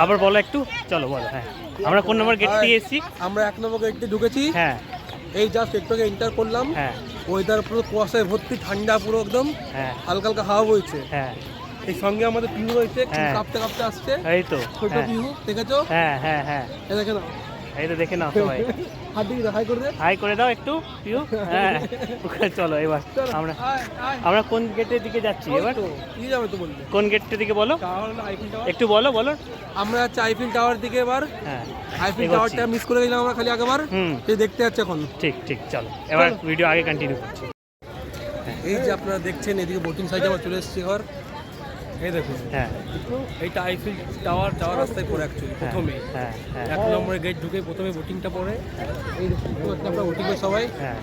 আবার বলো একটু, চলো বলো। হ্যাঁ, আমরা কোন নম্বর গেট থেকে এসেছি? আমরা 1 নম্বর গেট দিয়ে ঢুকেছি। হ্যাঁ, এই জাস্ট একটু আগে এন্টার করলাম। হ্যাঁ, ওয়েদার পুরো কুয়াশায় ভর্তি, ঠান্ডা পুরো একদম। হ্যাঁ, হালকা হালকা হাওয়া বইছে। হ্যাঁ, এই সঙ্গে আমাদের পিহু রয়েছে, হ্যাঁ। কাঁপতে কাঁপতে আসছে। এই তো ছোট পিহু দেখেছো? হ্যাঁ, হ্যাঁ, হ্যাঁ, এই দেখে না, এই তো দেখে নাও সবাই। হাত দিয়ে হাই করে দে। হাই করে দাও একটু পিউ। হ্যাঁ, চলো এবার আমরা কোন গেটের দিকে যাচ্ছি এবার? কি যাবে তো বললে? কোন গেটটার দিকে বলো, আইফেল টাওয়ার। একটু বলো বলো। আমরা যাচ্ছি আইফেল টাওয়ার দিকে এবার। হ্যাঁ, আইফেল টাওয়ারটা মিস করে গেলাম আমরা খালি আগেবার। এই দেখতে যাচ্ছে এখন। ঠিক ঠিক, চলো এবার ভিডিও আগে কন্টিনিউ করছি। এই যে আপনারা দেখছেন এদিকে বোটিং সাইডে আবার চলে এসেছি ঘর। এই দেখুন, হ্যাঁ, এইটা আইফেল টাওয়ার যাওয়ার রাস্তায় পড়ে অ্যাকচুয়ালি প্রথমে। হ্যাঁ, হ্যাঁ, 1 নম্বরের গেট ঢুকে প্রথমে বোটিংটা পড়ে। এই দেখুন আপনারা বোটিং সবাই। হ্যাঁ।